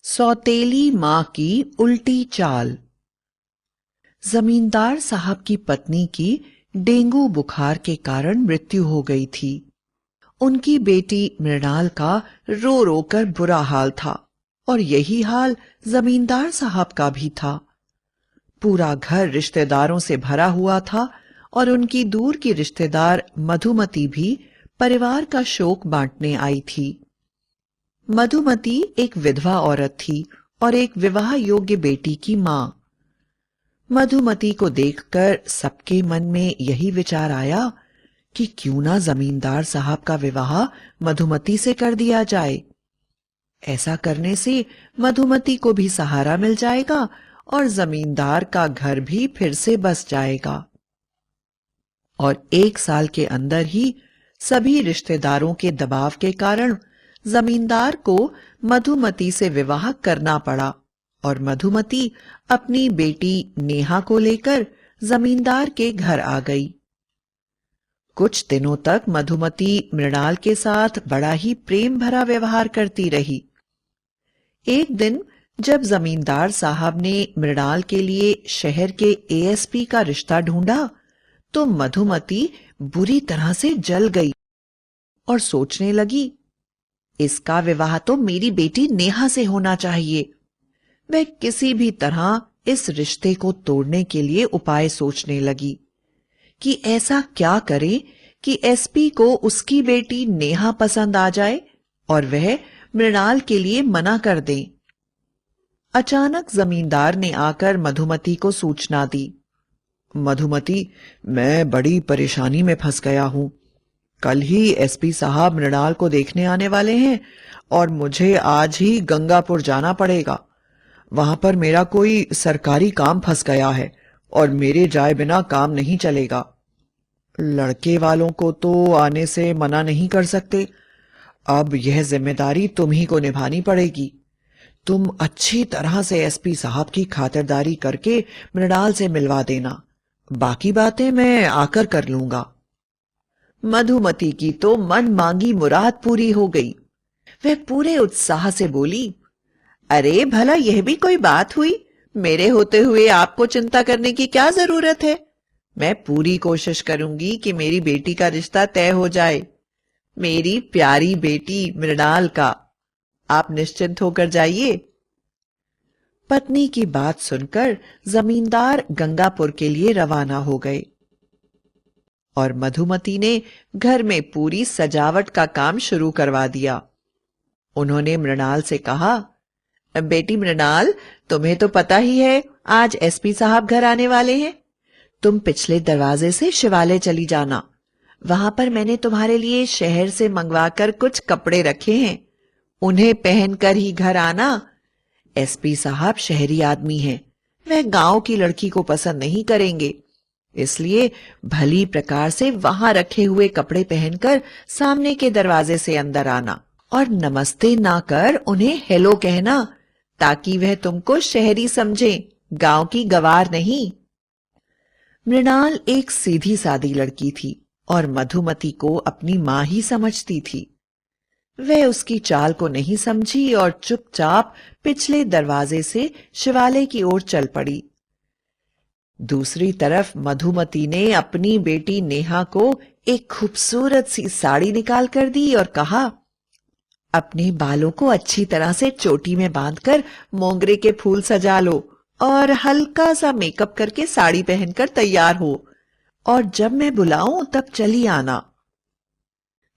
सौतेली मां की उल्टी चाल। जमींदार साहब की पत्नी की डेंगू बुखार के कारण मृत्यु हो गई थी। उनकी बेटी मृणाल का रो रो कर बुरा हाल था और यही हाल जमींदार साहब का भी था। पूरा घर रिश्तेदारों से भरा हुआ था और उनकी दूर की रिश्तेदार मधुमती भी परिवार का शोक बांटने आई थी। मधुमती एक विधवा औरत थी और एक विवाह योग्य बेटी की मां। मधुमती को देखकर सबके मन में यही विचार आया कि क्यों ना जमींदार साहब का विवाह मधुमती से कर दिया जाए। ऐसा करने से मधुमती को भी सहारा मिल जाएगा और जमींदार का घर भी फिर से बस जाएगा। और 1 साल के अंदर ही सभी रिश्तेदारों के दबाव के कारण जमींदार को मधुमती से विवाह करना पड़ा और मधुमती अपनी बेटी नेहा को लेकर जमींदार के घर आ गई। कुछ दिनों तक मधुमती मृणाल के साथ बड़ा ही प्रेम भरा व्यवहार करती रही। एक दिन जब जमींदार साहब ने मृणाल के लिए शहर के एएसपी का रिश्ता ढूंढा तो मधुमती बुरी तरह से जल गई और सोचने लगी, इसका विवाह तो मेरी बेटी नेहा से होना चाहिए। वह किसी भी तरह इस रिश्ते को तोड़ने के लिए उपाय सोचने लगी कि ऐसा क्या करे कि एसपी को उसकी बेटी नेहा पसंद आ जाए और वह मृणाल के लिए मना कर दे। अचानक जमींदार ने आकर मधुमती को सूचना दी, मधुमती, मैं बड़ी परेशानी में फंस गया हूं। कल ही एसपी साहब मृणाल को देखने आने वाले हैं और मुझे आज ही गंगापुर जाना पड़ेगा। वहां पर मेरा कोई सरकारी काम फंस गया है और मेरे जाए बिना काम नहीं चलेगा। लड़के वालों को तो आने से मना नहीं कर सकते। अब यह जिम्मेदारी तुम ही को निभानी पड़ेगी। तुम अच्छी तरह से एसपी साहब की खातिरदारी करके मृणाल से मिलवा देना। बाकी बातें मैं आकर कर लूंगा। मधुमती की तो मन मांगी मुराद पूरी हो गई। वह पूरे उत्साह से बोली, अरे भला यह भी कोई बात हुई? मेरे होते हुए आपको चिंता करने की क्या जरूरत है? मैं पूरी कोशिश करूंगी कि मेरी बेटी का रिश्ता तय हो जाए, मेरी प्यारी बेटी मृणाल का। आप निश्चिंत होकर जाइए। पत्नी की बात सुनकर जमींदार गंगापुर के लिए रवाना हो गए और मधुमती ने घर में पूरी सजावट का काम शुरू करवा दिया। उन्होंने मृणाल से कहा, बेटी मृणाल, तुम्हें तो पता ही है आज एसपी साहब घर आने वाले हैं। तुम पिछले दरवाजे से शिवालय चली जाना। वहां पर मैंने तुम्हारे लिए शहर से मंगवाकर कुछ कपड़े रखे हैं, उन्हें पहनकर ही घर आना। एसपी साहब शहरी आदमी हैं, वह गांव की लड़की को पसंद नहीं करेंगे, इसलिए भली प्रकार से वहां रखे हुए कपड़े पहनकर सामने के दरवाजे से अंदर आना और नमस्ते ना कर उन्हें हेलो कहना, ताकि वह तुमको शहरी समझें, गांव की गवार नहीं। मृणाल एक सीधी सादी लड़की थी और मधुमती को अपनी मां ही समझती थी। वह उसकी चाल को नहीं समझी और चुपचाप पिछले दरवाजे से शिवालय की ओर चल पड़ी। दूसरी तरफ मधुमती ने अपनी बेटी नेहा को एक खूबसूरत सी साड़ी निकाल कर दी और कहा, अपने बालों को अच्छी तरह से चोटी में बांधकर मोंगरे के फूल सजा लो और हल्का सा मेकअप करके साड़ी पहनकर तैयार हो और जब मैं बुलाऊं तब चली आना।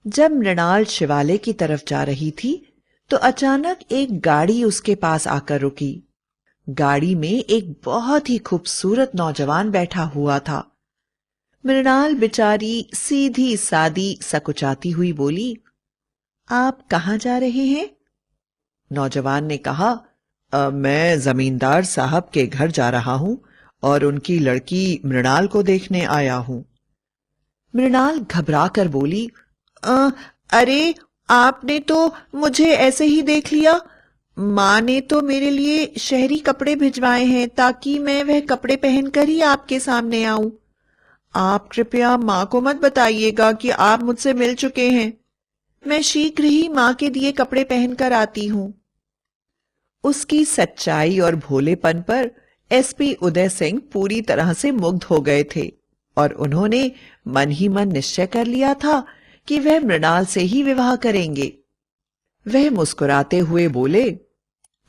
जब मृणाल शिवालय की तरफ जा रही थी तो अचानक एक गाड़ी उसके पास आकर रुकी। गाड़ी में एक बहुत ही खूबसूरत नौजवान बैठा हुआ था। मृणाल बेचारी सीधी सादी सकुचाती हुई बोली, आप कहां जा रहे हैं? नौजवान ने कहा, मैं जमींदार साहब के घर जा रहा हूं और उनकी लड़की मृणाल को देखने आया हूं। मृणाल घबरा कर बोली, अरे आपने तो मुझे ऐसे ही देख लिया। माँ ने तो मेरे लिए शहरी कपड़े भिजवाए हैं ताकि मैं वह कपड़े पहनकर ही आपके सामने आऊं। आप कृपया माँ को मत बताइएगा कि आप मुझसे मिल चुके हैं। मैं शीघ्र ही माँ के दिए कपड़े पहनकर आती हूं। उसकी सच्चाई और भोलेपन पर एसपी उदय सिंह पूरी तरह से मुग्ध हो गए थे और उन्होंने मन ही मन निश्चय कर लिया था कि वह मृणाल से ही विवाह करेंगे। वह मुस्कुराते हुए बोले,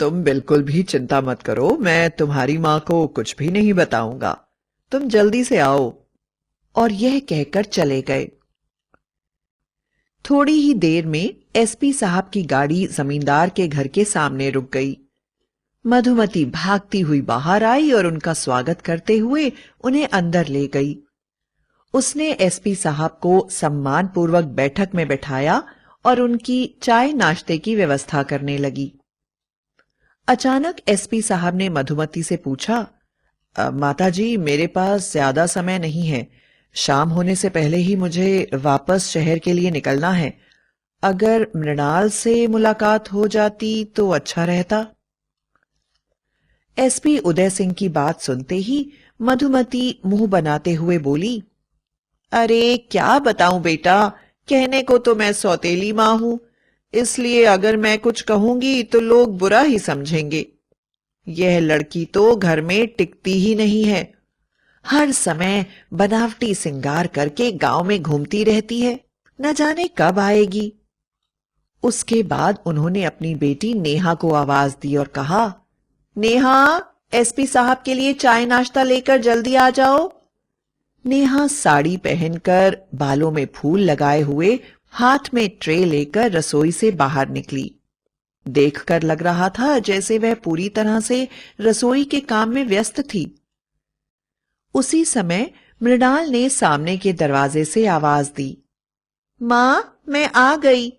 तुम बिल्कुल भी चिंता मत करो, मैं तुम्हारी मां को कुछ भी नहीं बताऊंगा। तुम जल्दी से आओ। और यह कहकर चले गए। थोड़ी ही देर में एसपी साहब की गाड़ी जमींदार के घर के सामने रुक गई। मधुमती भागती हुई बाहर आई और उनका स्वागत करते हुए उन्हें अंदर ले गई। उसने एसपी साहब को सम्मानपूर्वक बैठक में बैठाया और उनकी चाय नाश्ते की व्यवस्था करने लगी। अचानक एसपी साहब ने मधुमती से पूछा, माताजी, मेरे पास ज्यादा समय नहीं है। शाम होने से पहले ही मुझे वापस शहर के लिए निकलना है। अगर मृणाल से मुलाकात हो जाती तो अच्छा रहता। एसपी उदय सिंह की बात सुनते ही मधुमती मुंह बनाते हुए बोली, अरे क्या बताऊं बेटा, कहने को तो मैं सौतेली मां हूं, इसलिए अगर मैं कुछ कहूंगी तो लोग बुरा ही समझेंगे। यह लड़की तो घर में टिकती ही नहीं है, हर समय बनावटी सिंगार करके गांव में घूमती रहती है, न जाने कब आएगी। उसके बाद उन्होंने अपनी बेटी नेहा को आवाज दी और कहा, नेहा, एसपी साहब के लिए चाय नाश्ता लेकर जल्दी आ जाओ। नेहा साड़ी पहनकर, बालों में फूल लगाए हुए, हाथ में ट्रे लेकर रसोई से बाहर निकली। देखकर लग रहा था जैसे वह पूरी तरह से रसोई के काम में व्यस्त थी। उसी समय मृणाल ने सामने के दरवाजे से आवाज दी, मां, मैं आ गई।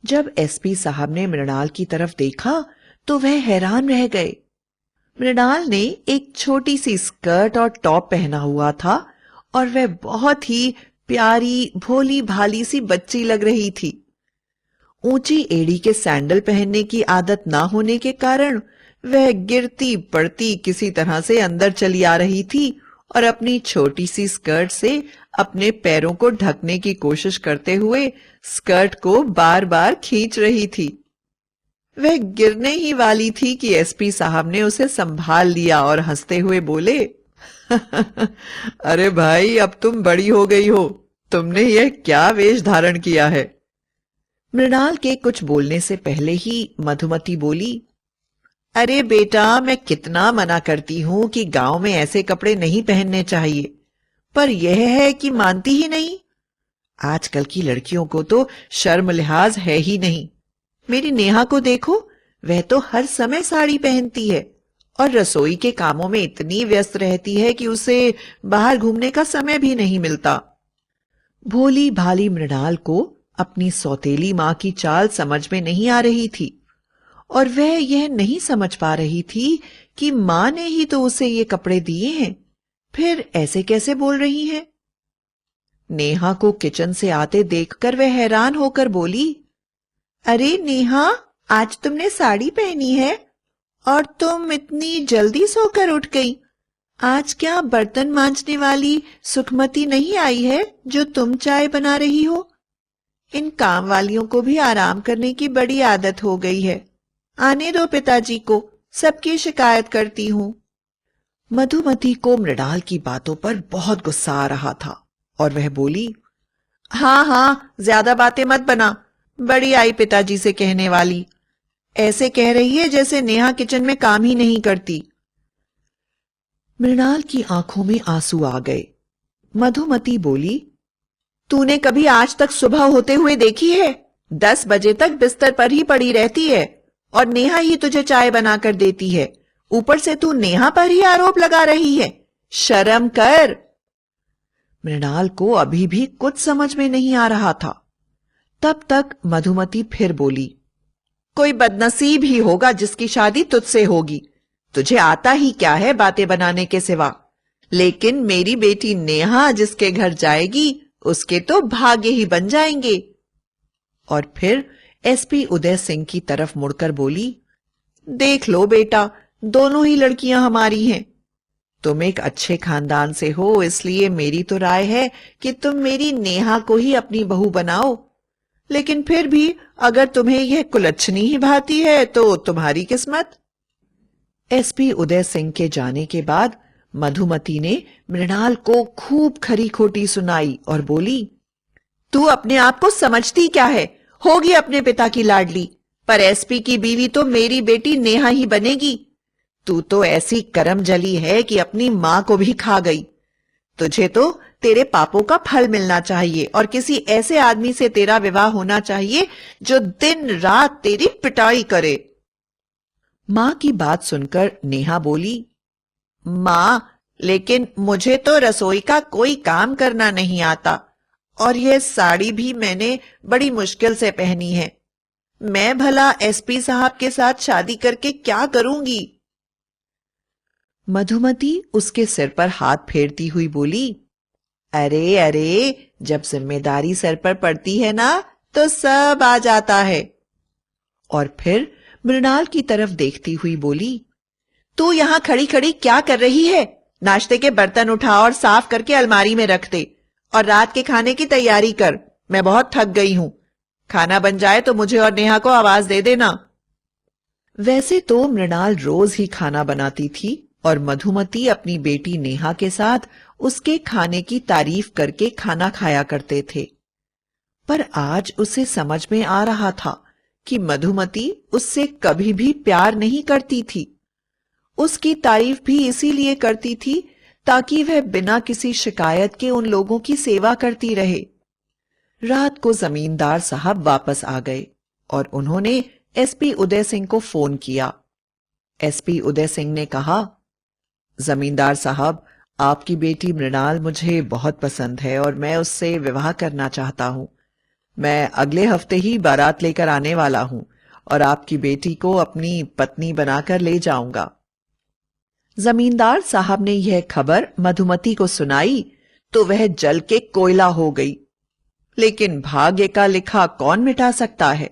जब एसपी साहब ने मृणाल की तरफ देखा तो वह हैरान रह गए। मृणाल ने एक छोटी सी स्कर्ट और टॉप पहना हुआ था और वह बहुत ही प्यारी, भोली भाली सी बच्ची लग रही थी। ऊंची एड़ी के सैंडल पहनने की आदत ना होने के कारण वह गिरती पड़ती किसी तरह से अंदर चली आ रही थी और अपनी छोटी सी स्कर्ट से अपने पैरों को ढकने की कोशिश करते हुए स्कर्ट को बार बार खींच रही थी। वह गिरने ही वाली थी कि एसपी साहब ने उसे संभाल लिया और हंसते हुए बोले, अरे भाई, अब तुम बड़ी हो गई हो, तुमने यह क्या वेश धारण किया है। मृणाल के कुछ बोलने से पहले ही मधुमती बोली, अरे बेटा, मैं कितना मना करती हूं कि गांव में ऐसे कपड़े नहीं पहनने चाहिए, पर यह है कि मानती ही नहीं। आजकल की लड़कियों को तो शर्म लिहाज है ही नहीं। मेरी नेहा को देखो, वह तो हर समय साड़ी पहनती है और रसोई के कामों में इतनी व्यस्त रहती है कि उसे बाहर घूमने का समय भी नहीं मिलता। भोली भाली मृणाल को अपनी सौतेली मां की चाल समझ में नहीं आ रही थी और वह यह नहीं समझ पा रही थी कि मां ने ही तो उसे ये कपड़े दिए हैं, फिर ऐसे कैसे बोल रही हैं। नेहा को किचन से आते देखकर वह हैरान होकर बोली, अरे नेहा, आज तुमने साड़ी पहनी है और तुम इतनी जल्दी सोकर उठ गई। आज क्या बर्तन मांजने वाली सुखमती नहीं आई है जो तुम चाय बना रही हो? इन काम वालियों को भी आराम करने की बड़ी आदत हो गई है। आने दो पिताजी को, सबकी शिकायत करती हूं। मधुमती को मृणाल की बातों पर बहुत गुस्सा आ रहा था और वह बोली, हाँ हाँ, ज्यादा बातें मत बना, बड़ी आई पिताजी से कहने वाली। ऐसे कह रही है जैसे नेहा किचन में काम ही नहीं करती। मृणाल की आंखों में आंसू आ गए। मधुमती बोली, तूने कभी आज तक सुबह होते हुए देखी है? 10 बजे तक बिस्तर पर ही पड़ी रहती है और नेहा ही तुझे चाय बनाकर देती है। ऊपर से तू नेहा पर ही आरोप लगा रही है। शर्म कर। मृणाल को अभी भी कुछ समझ में नहीं आ रहा था। तब तक मधुमती फिर बोली, कोई बदनसीब ही होगा जिसकी शादी तुझसे होगी। तुझे आता ही क्या है बातें बनाने के सिवा। लेकिन मेरी बेटी नेहा जिसके घर जाएगी उसके तो भाग्य ही बन जाएंगे। और फिर एसपी उदय सिंह की तरफ मुड़कर बोली, देख लो बेटा, दोनों ही लड़कियां हमारी हैं। तुम एक अच्छे खानदान से हो, इसलिए मेरी तो राय है कि तुम मेरी नेहा को ही अपनी बहू बनाओ। लेकिन फिर भी अगर तुम्हें यह कुलच्छनी ही भाती है तो तुम्हारी किस्मत। एसपी उदय सिंह के जाने के बाद मधुमती ने मृणाल को खूब खरी खोटी सुनाई और बोली, तू अपने आप को समझती क्या है? होगी अपने पिता की लाडली, पर एसपी की बीवी तो मेरी बेटी नेहा ही बनेगी। तू तो ऐसी करम जली है कि अपनी मां को भी खा गई। तुझे तो तेरे पापों का फल मिलना चाहिए और किसी ऐसे आदमी से तेरा विवाह होना चाहिए जो दिन रात तेरी पिटाई करे। मां की बात सुनकर नेहा बोली, मां, लेकिन मुझे तो रसोई का कोई काम करना नहीं आता और यह साड़ी भी मैंने बड़ी मुश्किल से पहनी है। मैं भला एसपी साहब के साथ शादी करके क्या करूंगी? मधुमती उसके सिर पर हाथ फेरती हुई बोली, अरे अरे, जब जिम्मेदारी सर पर पड़ती है ना तो सब आ जाता है। और फिर मृणाल की तरफ देखती हुई बोली, तू यहां खड़ी खड़ी क्या कर रही है? नाश्ते के बर्तन उठा और साफ करके अलमारी में रख दे और रात के खाने की तैयारी कर। मैं बहुत थक गई हूं। खाना बन जाए तो मुझे और नेहा को आवाज दे देना। वैसे तो मृणाल रोज ही खाना बनाती थी और मधुमती अपनी बेटी नेहा के साथ उसके खाने की तारीफ करके खाना खाया करते थे। पर आज उसे समझ में आ रहा था कि मधुमती उससे कभी भी प्यार नहीं करती थी। उसकी तारीफ भी इसीलिए करती थी ताकि वह बिना किसी शिकायत के उन लोगों की सेवा करती रहे। रात को जमींदार साहब वापस आ गए और उन्होंने एसपी उदय सिंह को फोन किया। एसपी उदय सिंह ने कहा, जमींदार साहब, आपकी बेटी मृणाल मुझे बहुत पसंद है और मैं उससे विवाह करना चाहता हूं। मैं अगले हफ्ते ही बारात लेकर आने वाला हूं और आपकी बेटी को अपनी पत्नी बनाकर ले जाऊंगा। जमींदार साहब ने यह खबर मधुमती को सुनाई तो वह जल के कोयला हो गई। लेकिन भाग्य का लिखा कौन मिटा सकता है?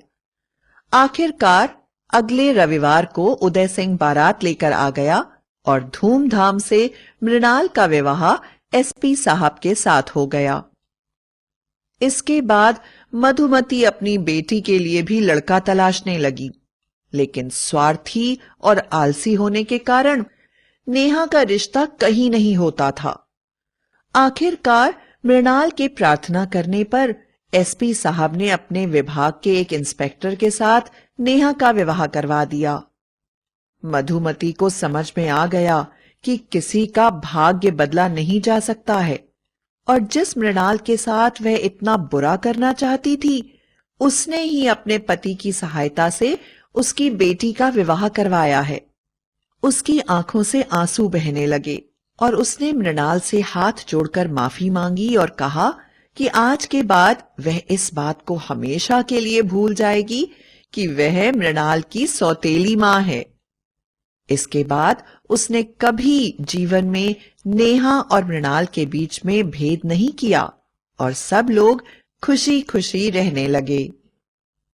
आखिरकार अगले रविवार को उदय सिंह बारात लेकर आ गया और धूमधाम से मृणाल का विवाह एसपी साहब के साथ हो गया। इसके बाद मधुमती अपनी बेटी के लिए भी लड़का तलाशने लगी, लेकिन स्वार्थी और आलसी होने के कारण नेहा का रिश्ता कहीं नहीं होता था। आखिरकार मृणाल के प्रार्थना करने पर एसपी साहब ने अपने विभाग के एक इंस्पेक्टर के साथ नेहा का विवाह करवा दिया। मधुमती को समझ में आ गया कि किसी का भाग्य बदला नहीं जा सकता है और जिस मृणाल के साथ वह इतना बुरा करना चाहती थी, उसने ही अपने पति की सहायता से उसकी बेटी का विवाह करवाया है। उसकी आंखों से आंसू बहने लगे और उसने मृणाल से हाथ जोड़कर माफी मांगी और कहा कि आज के बाद वह इस बात को हमेशा के लिए भूल जाएगी कि वह मृणाल की सौतेली मां है। इसके बाद उसने कभी जीवन में नेहा और मृणाल के बीच में भेद नहीं किया और सब लोग खुशी खुशी रहने लगे।